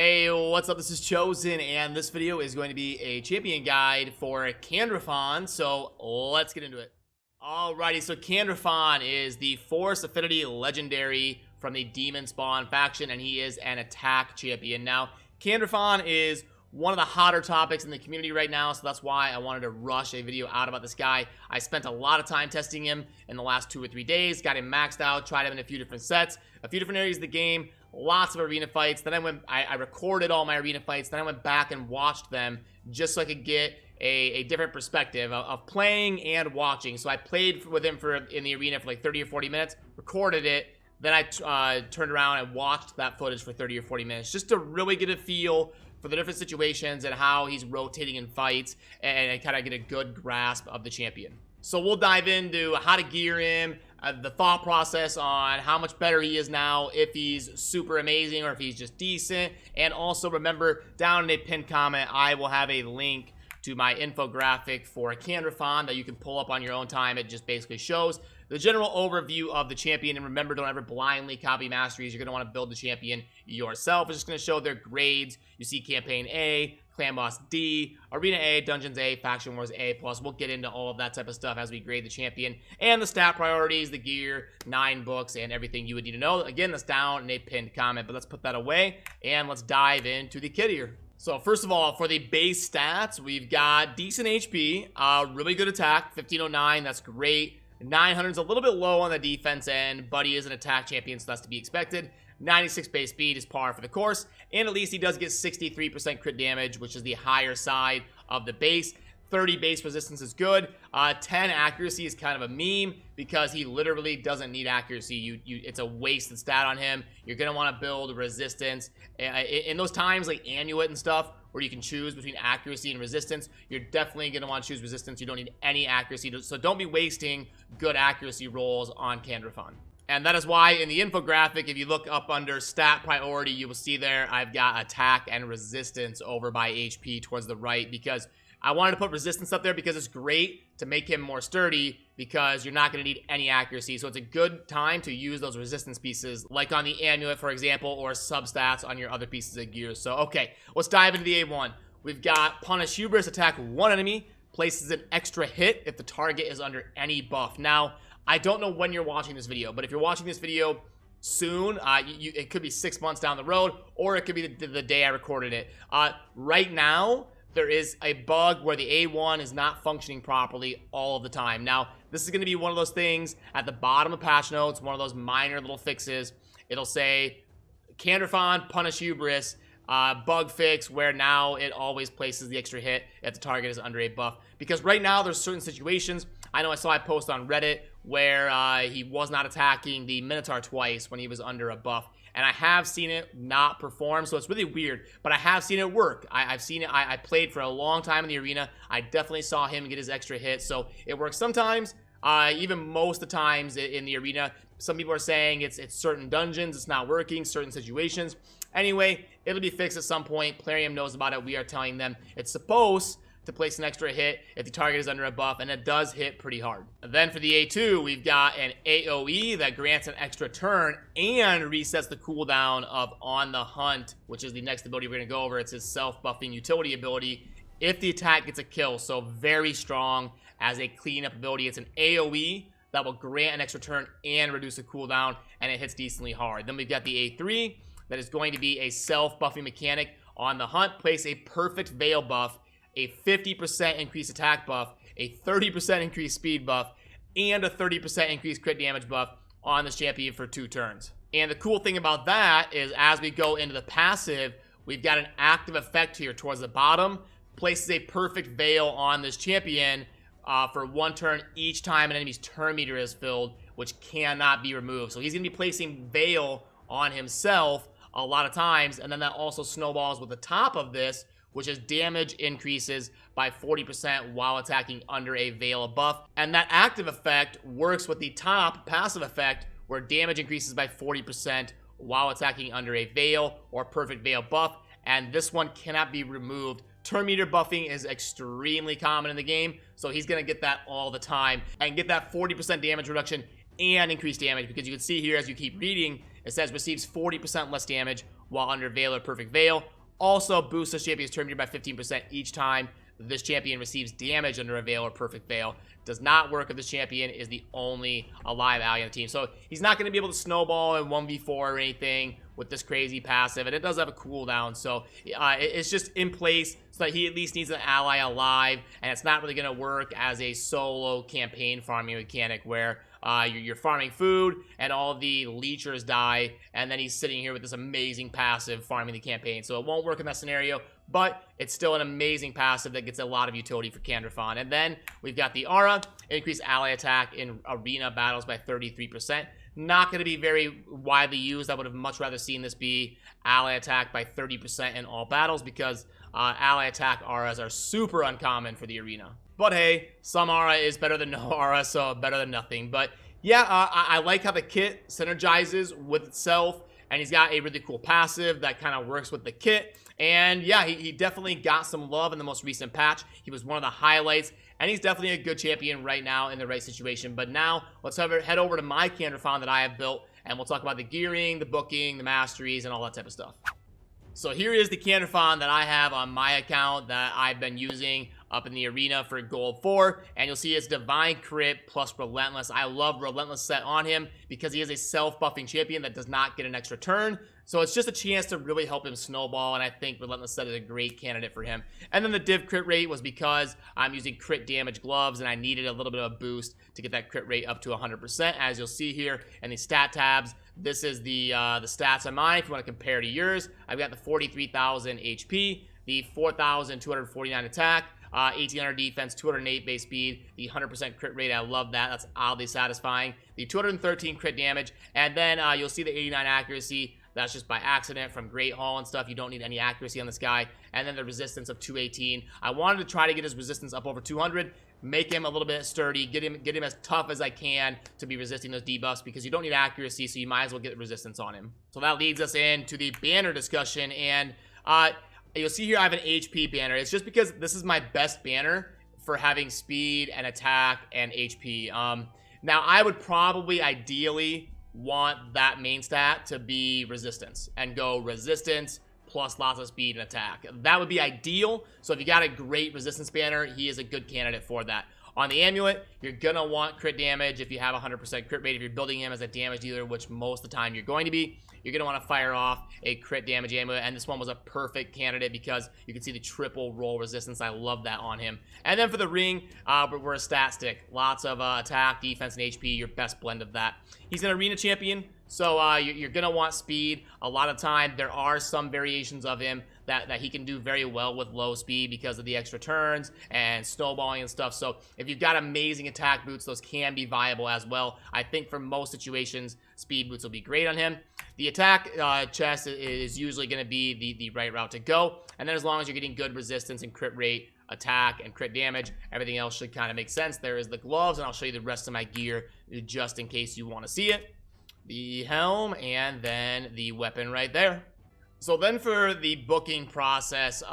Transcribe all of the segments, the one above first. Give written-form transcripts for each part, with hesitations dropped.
Hey, what's up? This is Chosen, and this video is going to be a champion guide for Candraphon, so let's get into it. Alrighty, so Candraphon is the Force Affinity Legendary from the Demon Spawn faction, and he is an attack champion. Now, Candraphon is one of the hotter topics in the community right now, so that's why I wanted to rush a video out about this guy. I spent a lot of time testing him in the last 2 or 3 days, got him maxed out, tried him in a few different sets, a few different areas of the game, lots of arena fights. Then I recorded all my arena fights, then I went back and watched them just so I could get a different perspective of playing and watching. So I played with him in the arena for like 30 or 40 minutes, recorded it, then I turned around and watched that footage for 30 or 40 minutes just to really get a feel for the different situations and how he's rotating in fights and kind of get a good grasp of the champion. So we'll dive into how to gear him, the thought process on how much better he is now, if he's super amazing or if he's just decent. And also remember, down in a pinned comment, I will have a link to my infographic for Candraphon that you can pull up on your own time. It just basically shows the general overview of the champion. And remember, don't ever blindly copy Masteries. You're going to want to build the champion yourself. It's just going to show their grades. You see Campaign A, Clan Boss D, Arena A, Dungeons A, Faction Wars A+. We'll get into all of that type of stuff as we grade the champion. And the stat priorities, the gear, 9 books, and everything you would need to know. Again, that's down in a pinned comment. But let's put that away, and let's dive into the kit here. So first of all, for the base stats, we've got decent HP, really good attack, 1509, that's great. 900 is a little bit low on the defense end, but he is an attack champion, so that's to be expected. 96 base speed is par for the course, and at least he does get 63% crit damage, which is the higher side of the base. 30 base resistance is good. 10 accuracy is kind of a meme because he literally doesn't need accuracy. It's a wasted stat on him. You're going to want to build resistance. In those times like Amulet and stuff where you can choose between accuracy and resistance, you're definitely going to want to choose resistance. You don't need any accuracy. So don't be wasting good accuracy rolls on Candraphon. And that is why in the infographic, if you look up under stat priority, you will see there I've got attack and resistance over by HP towards the right, because I wanted to put resistance up there because it's great to make him more sturdy because you're not going to need any accuracy. So it's a good time to use those resistance pieces like on the Amulet, for example, or substats on your other pieces of gear. So, okay, let's dive into the A1. We've got Punish Hubris, attack one enemy, places an extra hit if the target is under any buff. Now, I don't know when you're watching this video, but if you're watching this video soon, it could be 6 months down the road, or it could be the day I recorded it. Right now, there is a bug where the A1 is not functioning properly all of the time. Now, this is going to be one of those things at the bottom of patch notes, one of those minor little fixes. It'll say, Candraphon, Punish Hubris, bug fix, where now it always places the extra hit if the target is under a buff. Because right now, there's certain situations. I know I saw a post on Reddit where he was not attacking the Minotaur twice when he was under a buff. And I have seen it not perform, so it's really weird. But I have seen it work. I've seen it. I played for a long time in the arena. I definitely saw him get his extra hit. So it works sometimes, even most of the times in the arena. Some people are saying it's certain dungeons, it's not working, certain situations. Anyway, it'll be fixed at some point. Plarium knows about it. We are telling them it's supposed to place an extra hit if the target is under a buff, and it does hit pretty hard. And then for the A2, we've got an AoE that grants an extra turn and resets the cooldown of On the Hunt, which is the next ability we're going to go over. It's his self-buffing utility ability if the attack gets a kill. So very strong as a cleanup ability. It's an AoE that will grant an extra turn and reduce the cooldown, and it hits decently hard. Then we've got the A3 that is going to be a self-buffing mechanic. On the Hunt, place a perfect veil buff, a 50% increased attack buff, a 30% increased speed buff, and a 30% increased crit damage buff on this champion for 2 turns. And the cool thing about that is as we go into the passive, we've got an active effect here towards the bottom, places a perfect veil on this champion for 1 turn each time an enemy's turn meter is filled, which cannot be removed. So he's going to be placing veil on himself a lot of times, and then that also snowballs with the top of this, which is damage increases by 40% while attacking under a veil buff. And that active effect works with the top passive effect, where damage increases by 40% while attacking under a veil or perfect veil buff. And this one cannot be removed. Turn meter buffing is extremely common in the game, so he's going to get that all the time and get that 40% damage reduction and increased damage, because you can see here as you keep reading, it says receives 40% less damage while under veil or perfect veil, Also boosts this champion's turn meter by 15% each time this champion receives damage under a veil or perfect veil. Does not work if this champion is the only alive ally on the team. So he's not going to be able to snowball in 1v4 or anything with this crazy passive, and it does have a cooldown, so it's just in place so that he at least needs an ally alive, and it's not really going to work as a solo campaign farming mechanic where you're farming food and all the leechers die, and then he's sitting here with this amazing passive farming the campaign. So it won't work in that scenario, but it's still an amazing passive that gets a lot of utility for Candraphon. And then we've got the aura, increase ally attack in arena battles by 33%. Not going to be very widely used. I would have much rather seen this be ally attack by 30% in all battles, because ally attack auras are super uncommon for the arena. But hey, some aura is better than no aura, so better than nothing. But yeah, I like how the kit synergizes with itself, and he's got a really cool passive that kind of works with the kit. And yeah, he definitely got some love in the most recent patch. He was one of the highlights, and he's definitely a good champion right now in the right situation. But now, let's head over to my Candraphon that I have built, and we'll talk about the gearing, the booking, the masteries, and all that type of stuff. So here is the Candraphon that I have on my account that I've been using up in the arena for gold 4, and you'll see it's Divine Crit plus Relentless. I love Relentless set on him because he is a self-buffing champion that does not get an extra turn, so it's just a chance to really help him snowball, and I think Relentless set is a great candidate for him. And then the div crit rate was because I'm using crit damage gloves, and I needed a little bit of a boost to get that crit rate up to 100%, as you'll see here in the stat tabs. This is the stats on mine if you want to compare to yours. I've got the 43,000 HP, the 4,249 attack, 1800 defense, 208 base speed, the 100% crit rate. I love that. That's oddly satisfying. The 213 crit damage, and then you'll see the 89 accuracy. That's just by accident from Great Hall and stuff. You don't need any accuracy on this guy. And then the resistance of 218. I wanted to try to get his resistance up over 200, make him a little bit sturdy, get him as tough as I can to be resisting those debuffs, because you don't need accuracy, so you might as well get resistance on him. So that leads us into the banner discussion, and you'll see here I have an HP banner. It's just because this is my best banner for having speed and attack and HP. Now, I would probably ideally want that main stat to be resistance and go resistance plus lots of speed and attack. That would be ideal. So if you got a great resistance banner, he is a good candidate for that. On the amulet, you're gonna want crit damage if you have 100% crit rate. If you're building him as a damage dealer, which most of the time you're going to be, you're gonna want to fire off a crit damage amulet, and this one was a perfect candidate because you can see the triple roll resistance. I love that on him. And then for the ring, we're a stat stick. Lots of attack, defense, and HP, your best blend of that. He's an arena champion, so you're gonna want speed. A lot of time, there are some variations of him that he can do very well with low speed because of the extra turns and snowballing and stuff. So if you've got amazing attack boots, those can be viable as well. I think for most situations, speed boots will be great on him. The attack chest is usually going to be the right route to go. And then as long as you're getting good resistance and crit rate, attack, and crit damage, everything else should kind of make sense. There is the gloves, and I'll show you the rest of my gear just in case you want to see it. The helm, and then the weapon right there. So then for the booking process,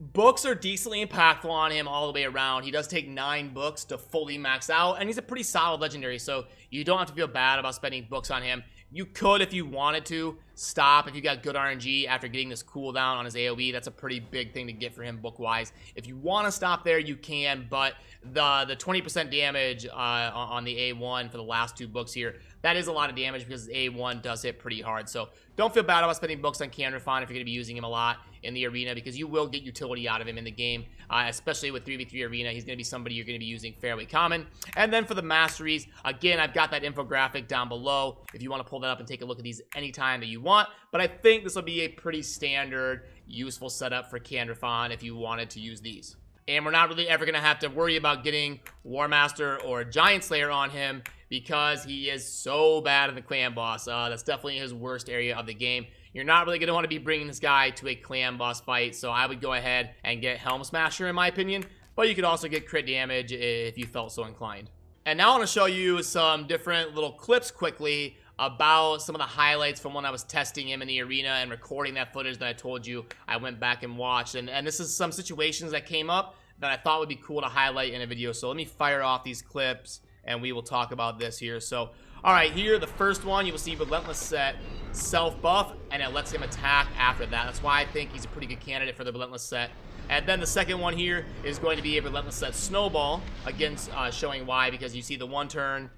books are decently impactful on him all the way around. He does take 9 books to fully max out, and he's a pretty solid legendary, so you don't have to feel bad about spending books on him. You could, if you wanted to, stop if you got good RNG after getting this cooldown on his AoE. That's a pretty big thing to get for him book-wise. If you want to stop there, you can, but the 20% damage on the A1 for the last 2 books here, that is a lot of damage because A1 does hit pretty hard. So don't feel bad about spending books on Candraphon if you're going to be using him a lot in the arena, because you will get utility out of him in the game, especially with 3v3 arena. He's going to be somebody you're going to be using fairly common. And then for the masteries, again, I've got that infographic down below if you want to pull that up and take a look at these anytime that you want. But I think this will be a pretty standard, useful setup for Candraphon if you wanted to use these. And we're not really ever going to have to worry about getting War Master or Giant Slayer on him because he is so bad in the clan boss. That's definitely his worst area of the game. You're not really going to want to be bringing this guy to a clan boss fight, so I would go ahead and get Helm Smasher in my opinion, but you could also get crit damage if you felt so inclined. And now I want to show you some different little clips quickly about some of the highlights from when I was testing him in the arena and recording that footage that I told you I went back and watched. And this is some situations that came up that I thought would be cool to highlight in a video. So let me fire off these clips and we will talk about this here. So All right, here, the first one, you will see Relentless Set self-buff, and it lets him attack after that. That's why I think he's a pretty good candidate for the Relentless Set. And then the second one here is going to be a Relentless Set Snowball, against showing why, because you see the one turn,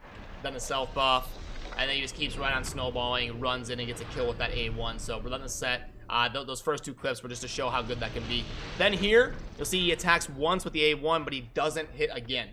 then the self-buff, and then he just keeps right on snowballing, runs in and gets a kill with that A1. So Relentless Set, those first two clips were just to show how good that can be. Then here, you'll see he attacks once with the A1, but he doesn't hit again.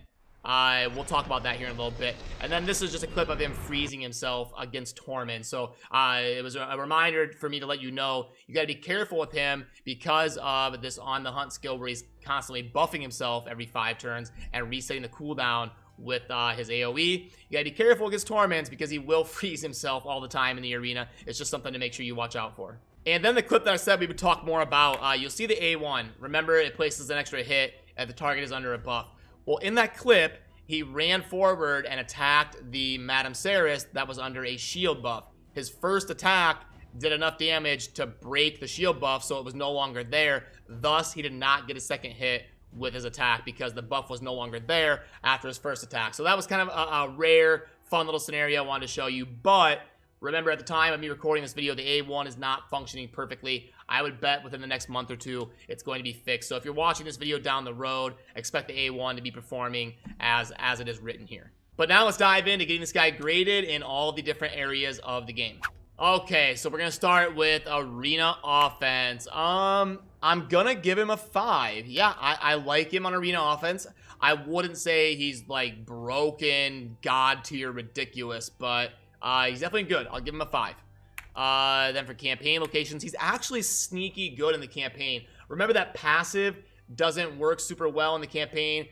We'll talk about that here in a little bit. And then this is just a clip of him freezing himself against Torment. So it was a reminder for me to let you know you got to be careful with him because of this on the hunt skill where he's constantly buffing himself every 5 turns and resetting the cooldown with his AoE. You gotta be careful against Torments because he will freeze himself all the time in the arena. It's just something to make sure you watch out for. And then the clip that I said we would talk more about, you'll see the A1. Remember, it places an extra hit if the target is under a buff. Well, in that clip, he ran forward and attacked the Madame Ceres that was under a shield buff. His first attack did enough damage to break the shield buff, so it was no longer there. Thus, he did not get a second hit with his attack because the buff was no longer there after his first attack. So that was kind of a rare, fun little scenario I wanted to show you. But remember, at the time of me recording this video, the A1 is not functioning perfectly. I would bet within the next month or two, it's going to be fixed. So if you're watching this video down the road, expect the A1 to be performing as it is written here. But now let's dive into getting this guy graded in all the different areas of the game. Okay, so we're gonna start with Arena Offense. I'm gonna give him a 5. Yeah, I like him on Arena Offense. I wouldn't say he's like broken, god tier, ridiculous, but he's definitely good. I'll give him a 5. Then for campaign locations, he's actually sneaky good in the campaign. Remember that passive doesn't work super well in the campaign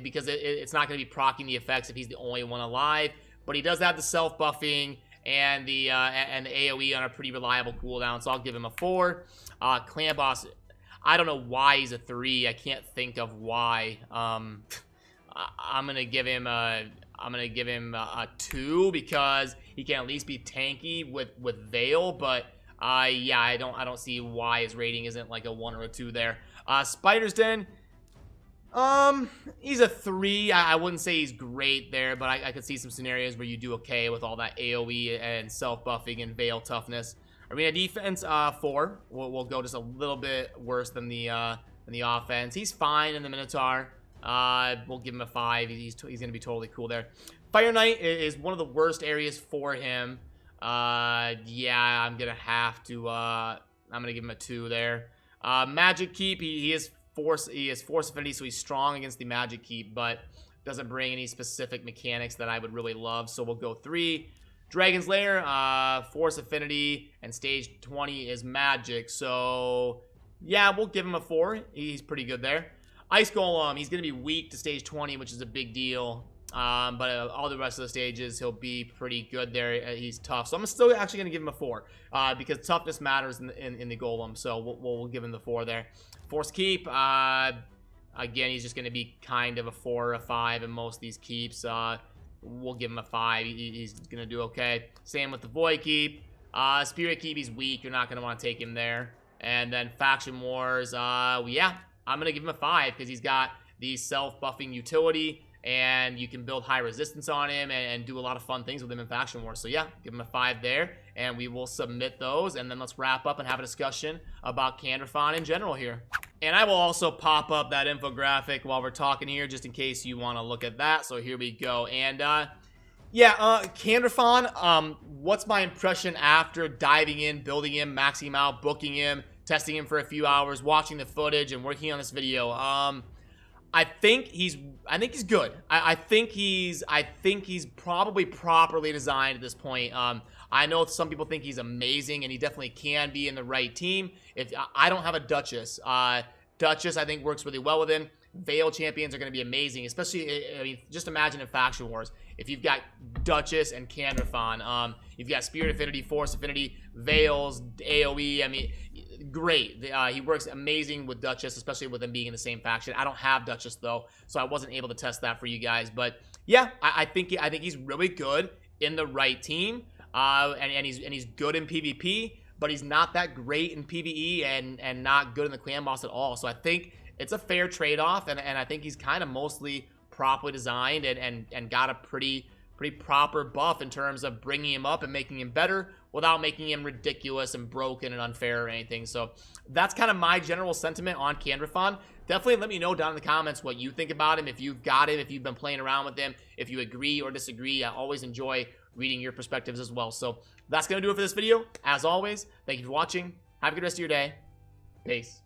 because it's not going to be proccing the effects if he's the only one alive. But he does have the self-buffing and the AoE on a pretty reliable cooldown, so I'll give him a 4. Clan Boss, I don't know why he's a 3. I can't think of why. I'm gonna give him a 2 because he can at least be tanky with Veil, but yeah, I don't see why his rating isn't like a 1 or a 2 there. Spider's Den, he's a 3. I wouldn't say he's great there, but I could see some scenarios where you do okay with all that AoE and self-buffing and Veil toughness. Arena Defense, 4. We'll go just a little bit worse than the offense. He's fine in the Minotaur. We'll give him a 5. He's gonna be totally cool there. Fire Knight is one of the worst areas for him. Yeah, I'm gonna have to. I'm gonna give him a 2 there. Magic Keep, he is force affinity, so he's strong against the Magic Keep, but doesn't bring any specific mechanics that I would really love. So we'll go 3. Dragon's Lair, force affinity, and stage 20 is magic. So yeah, we'll give him a 4. He's pretty good there. Ice Golem, he's going to be weak to stage 20, which is a big deal. But all the rest of the stages, he'll be pretty good there. He's tough. So I'm still actually going to give him a 4 because toughness matters in the Golem. So we'll give him the 4 there. Force Keep, again, he's just going to be kind of a 4 or a 5 in most of these keeps. We'll give him a 5. He's going to do okay. Same with the Void Keep. Spirit Keep, he's weak. You're not going to want to take him there. And then Faction Wars, yeah. I'm going to give him a 5 because he's got the self-buffing utility and you can build high resistance on him and do a lot of fun things with him in Faction Wars. So yeah, give him a 5 there, and we will submit those, and then let's wrap up and have a discussion about Candraphon in general here. And I will also pop up that infographic while we're talking here, just in case you want to look at that. So here we go. And yeah, Candraphon, what's my impression after diving in, building him, maxing him out, booking him, testing him for a few hours, watching the footage, and working on this video? I think he's good. I think he's probably properly designed at this point. I know some people think he's amazing, and he definitely can be in the right team. If I don't have a Duchess, Duchess I think works really well with him. Veil champions are going to be amazing, especially, I mean, just imagine in Faction Wars. If you've got Duchess and Candraphon, you've got Spirit Affinity, Force Affinity, Veils, AoE, I mean, great. He works amazing with Duchess, especially with them being in the same faction. I don't have Duchess, though, so I wasn't able to test that for you guys. But, yeah, I think he's really good in the right team, and he's good in PvP, but he's not that great in PvE and not good in the clan boss at all. So I think it's a fair trade-off, and I think he's kind of mostly properly designed and got a pretty pretty proper buff in terms of bringing him up and making him better without making him ridiculous and broken and unfair or anything. So that's kind of my general sentiment on Candraphon. Definitely let me know down in the comments what you think about him, if you've got him, if you've been playing around with him, if you agree or disagree. I always enjoy reading your perspectives as well. So that's going to do it for this video. As always, thank you for watching. Have a good rest of your day. Peace.